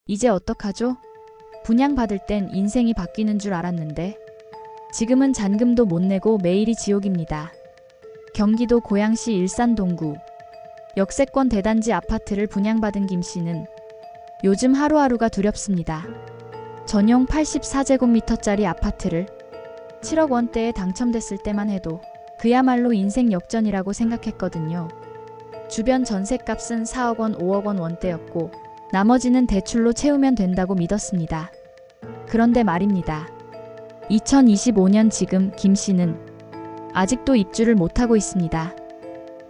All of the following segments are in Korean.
이제 어떡하죠? 분양받을 땐 인생이 바뀌는 줄 알았는데 지금은 잔금도 못 내고 매일이 지옥입니다. 경기도 고양시 일산 동구 역세권 대단지 아파트를 분양받은 김 씨는 요즘 하루하루가 두렵습니다. 전용 84제곱미터짜리 아파트를 7억 원대에 당첨됐을 때만 해도 그야말로 인생 역전이라고 생각했거든요. 주변 전셋값은 4억 원, 5억 원 원대였고 나머지는 대출로 채우면 된다고 믿었습니다. 그런데 말입니다. 2025년 지금 김 씨는 아직도 입주를 못하고 있습니다.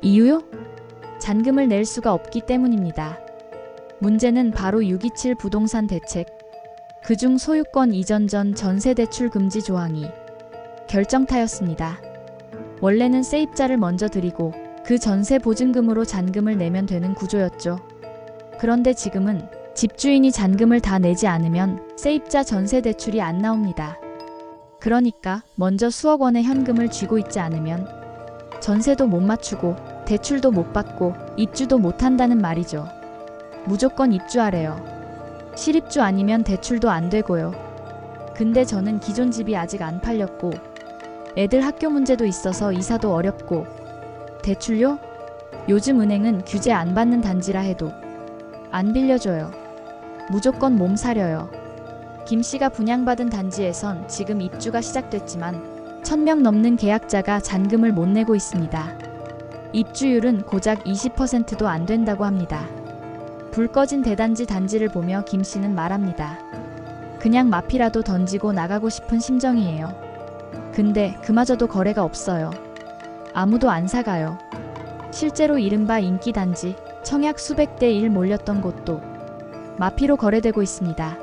이유요? 잔금을 낼 수가 없기 때문입니다. 문제는 바로 627 부동산 대책, 그중 소유권 이전 전 전세 대출 금지 조항이 결정타였습니다. 원래는 세입자를 먼저 드리고 그 전세 보증금으로 잔금을 내면 되는 구조였죠. 그런데 지금은 집주인이 잔금을 다 내지 않으면 세입자 전세 대출이 안 나옵니다. 그러니까 먼저 수억 원의 현금을 쥐고 있지 않으면 전세도 못 맞추고 대출도 못 받고 입주도 못 한다는 말이죠. 무조건 입주하래요. 실입주 아니면 대출도 안 되고요. 근데 저는 기존 집이 아직 안 팔렸고 애들 학교 문제도 있어서 이사도 어렵고 대출요? 요즘 은행은 규제 안 받는 단지라 해도 안 빌려줘요. 무조건 몸 사려요. 김 씨가 분양받은 단지에선 지금 입주가 시작됐지만 1000명 넘는 계약자가 잔금을 못 내고 있습니다. 입주율은 고작 20%도 안 된다고 합니다. 불 꺼진 대단지 단지를 보며 김 씨는 말합니다. 그냥 마피라도 던지고 나가고 싶은 심정이에요. 근데 그마저도 거래가 없어요. 아무도 안 사가요. 실제로 이른바 인기 단지, 청약 수백 대 1 몰렸던 곳도 마피로 거래되고 있습니다.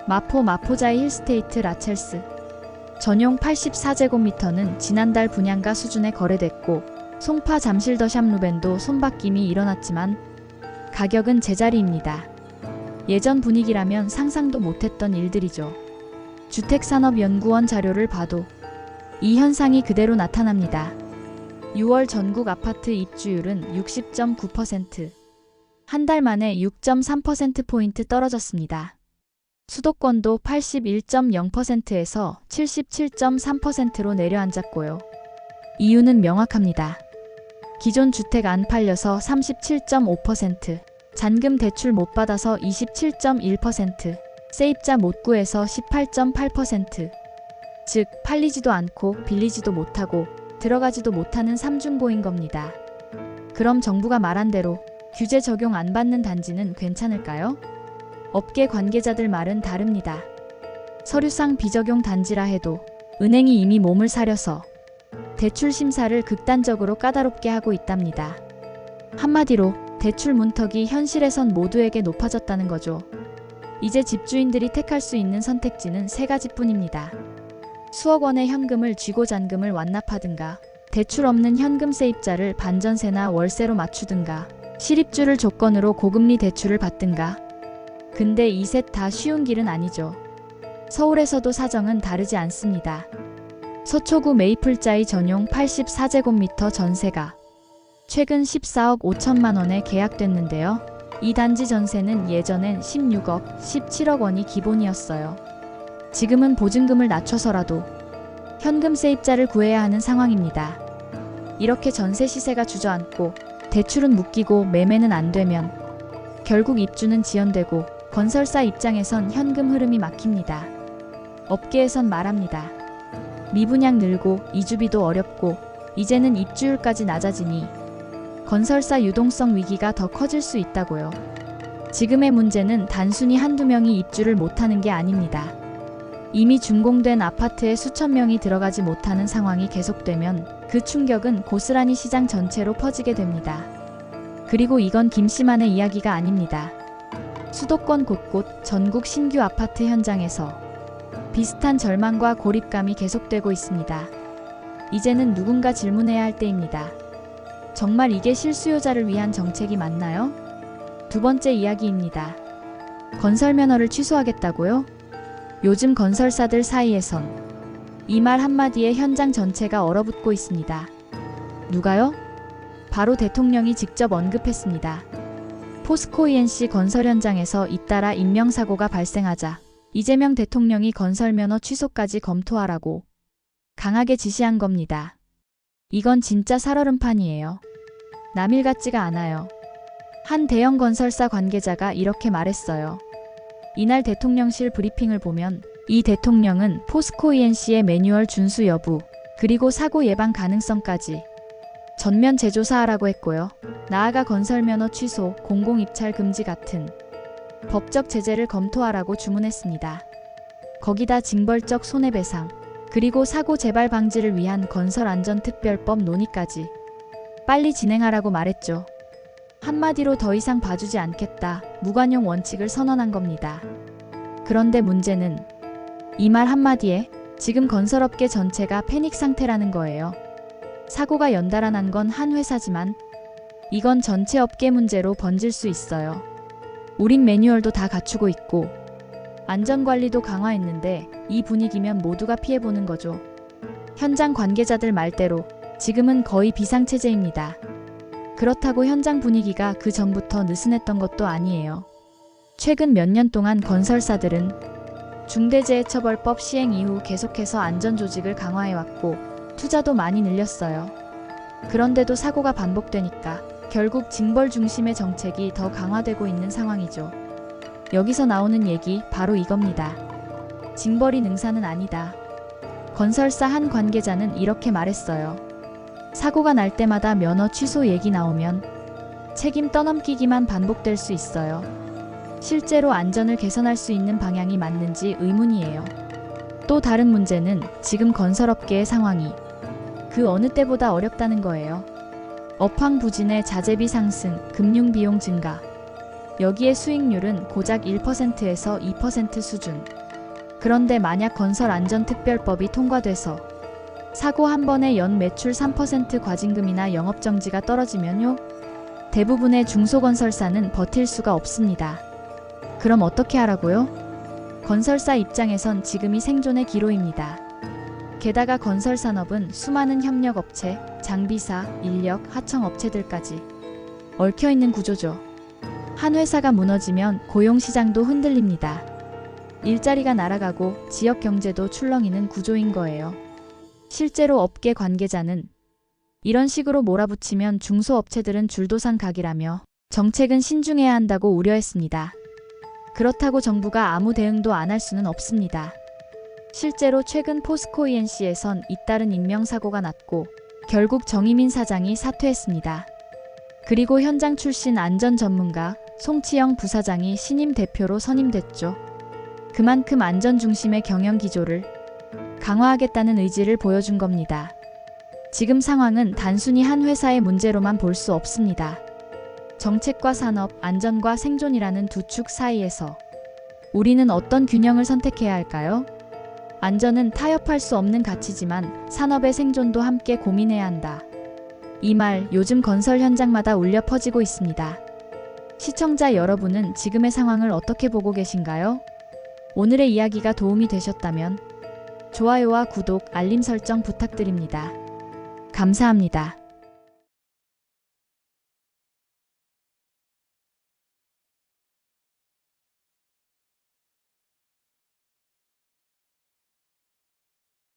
마포자이 힐스테이트 라첼스 전용 84제곱미터는 지난달 분양가 수준에 거래됐고 송파 잠실 더샵 루벤도 손바뀜이 일어났지만 가격은 제자리입니다. 예전 분위기라면 상상도 못했던 일들이죠. 주택산업연구원 자료를 봐도 이 현상이 그대로 나타납니다. 6월 전국 아파트 입주율은 60.9%, 한 달 만에 6.3%포인트 떨어졌습니다. 수도권도 81.0%에서 77.3%로 내려앉았고요. 이유는 명확합니다. 기존 주택 안 팔려서 37.5%, 잔금 대출 못 받아서 27.1%, 세입자 못 구해서 18.8%, 즉 팔리지도 않고 빌리지도 못하고 들어가지도 못하는 삼중고인 겁니다. 그럼 정부가 말한 대로 규제 적용 안 받는 단지는 괜찮을까요? 업계 관계자들 말은 다릅니다. 서류상 비적용 단지라 해도 은행이 이미 몸을 사려서 대출 심사를 극단적으로 까다롭게 하고 있답니다. 한마디로 대출 문턱이 현실에선 모두에게 높아졌다는 거죠. 이제 집주인들이 택할 수 있는 선택지는 세 가지뿐입니다. 수억 원의 현금을 쥐고 잔금을 완납하든가, 대출 없는 현금 세입자를 반전세나 월세로 맞추든가, 실입주를 조건으로 고금리 대출을 받든가. 근데 이 셋 다 쉬운 길은 아니죠. 서울에서도 사정은 다르지 않습니다. 서초구 메이플자이 전용 84제곱미터 전세가 최근 14억 5천만 원에 계약됐는데요. 이 단지 전세는 예전엔 16억, 17억 원이 기본이었어요. 지금은 보증금을 낮춰서라도 현금 세입자를 구해야 하는 상황입니다. 이렇게 전세 시세가 주저앉고 대출은 묶이고 매매는 안 되면 결국 입주는 지연되고 건설사 입장에선 현금 흐름이 막힙니다. 업계에선 말합니다. 미분양 늘고 이주비도 어렵고 이제는 입주율까지 낮아지니 건설사 유동성 위기가 더 커질 수 있다고요. 지금의 문제는 단순히 한두 명이 입주를 못하는 게 아닙니다. 이미 준공된 아파트에 수천 명이 들어가지 못하는 상황이 계속되면 그 충격은 고스란히 시장 전체로 퍼지게 됩니다. 그리고 이건 김 씨만의 이야기가 아닙니다. 수도권 곳곳 전국 신규 아파트 현장에서 비슷한 절망과 고립감이 계속되고 있습니다. 이제는 누군가 질문해야 할 때입니다. 정말 이게 실수요자를 위한 정책이 맞나요? 두 번째 이야기입니다. 건설 면허를 취소하겠다고요? 요즘 건설사들 사이에선 이 말 한마디에 현장 전체가 얼어붙고 있습니다. 누가요? 바로 대통령이 직접 언급했습니다. 포스코 ENC 건설 현장에서 잇따라 인명사고가 발생하자 이재명 대통령이 건설 면허 취소까지 검토하라고 강하게 지시한 겁니다. 이건 진짜 살얼음판이에요. 남일 같지가 않아요. 한 대형 건설사 관계자가 이렇게 말했어요. 이날 대통령실 브리핑을 보면 이 대통령은 포스코 ENC의 매뉴얼 준수 여부, 그리고 사고 예방 가능성까지 전면 재조사하라고 했고요. 나아가 건설면허 취소, 공공입찰 금지 같은 법적 제재를 검토하라고 주문했습니다. 거기다 징벌적 손해배상, 그리고 사고 재발 방지를 위한 건설안전특별법 논의까지 빨리 진행하라고 말했죠. 한마디로 더 이상 봐주지 않겠다, 무관용 원칙을 선언한 겁니다. 그런데 문제는 이 말 한마디에 지금 건설업계 전체가 패닉 상태라는 거예요. 사고가 연달아 난 건 한 회사지만 이건 전체 업계 문제로 번질 수 있어요. 우린 매뉴얼도 다 갖추고 있고 안전관리도 강화했는데 이 분위기면 모두가 피해보는 거죠. 현장 관계자들 말대로 지금은 거의 비상체제입니다. 그렇다고 현장 분위기가 그 전부터 느슨했던 것도 아니에요. 최근 몇 년 동안 건설사들은 중대재해처벌법 시행 이후 계속해서 안전조직을 강화해왔고 투자도 많이 늘렸어요. 그런데도 사고가 반복되니까 결국 징벌 중심의 정책이 더 강화되고 있는 상황이죠. 여기서 나오는 얘기 바로 이겁니다. 징벌이 능사는 아니다. 건설사 한 관계자는 이렇게 말했어요. 사고가 날 때마다 면허 취소 얘기 나오면 책임 떠넘기기만 반복될 수 있어요. 실제로 안전을 개선할 수 있는 방향이 맞는지 의문이에요. 또 다른 문제는 지금 건설업계의 상황이 그 어느 때보다 어렵다는 거예요. 업황 부진의 자재비 상승, 금융비용 증가. 여기에 수익률은 고작 1%에서 2% 수준. 그런데 만약 건설안전특별법이 통과돼서 사고 한 번에 연 매출 3% 과징금이나 영업정지가 떨어지면요, 대부분의 중소건설사는 버틸 수가 없습니다. 그럼 어떻게 하라고요? 건설사 입장에선 지금이 생존의 기로입니다. 게다가 건설산업은 수많은 협력업체, 장비사, 인력, 하청업체들까지 얽혀있는 구조죠. 한 회사가 무너지면 고용시장도 흔들립니다. 일자리가 날아가고 지역 경제도 출렁이는 구조인 거예요. 실제로 업계 관계자는 이런 식으로 몰아붙이면 중소업체들은 줄도산 각이라며 정책은 신중해야 한다고 우려했습니다. 그렇다고 정부가 아무 대응도 안 할 수는 없습니다. 실제로 최근 포스코 ENC에선 잇따른 인명사고가 났고 결국 정의민 사장이 사퇴했습니다. 그리고 현장 출신 안전 전문가 송치영 부사장이 신임 대표로 선임됐죠. 그만큼 안전 중심의 경영 기조를 강화하겠다는 의지를 보여준 겁니다. 지금 상황은 단순히 한 회사의 문제로만 볼 수 없습니다. 정책과 산업, 안전과 생존이라는 두 축 사이에서 우리는 어떤 균형을 선택해야 할까요? 안전은 타협할 수 없는 가치지만 산업의 생존도 함께 고민해야 한다. 이 말 요즘 건설 현장마다 울려 퍼지고 있습니다. 시청자 여러분은 지금의 상황을 어떻게 보고 계신가요? 오늘의 이야기가 도움이 되셨다면 좋아요와 구독, 알림 설정 부탁드립니다. 감사합니다.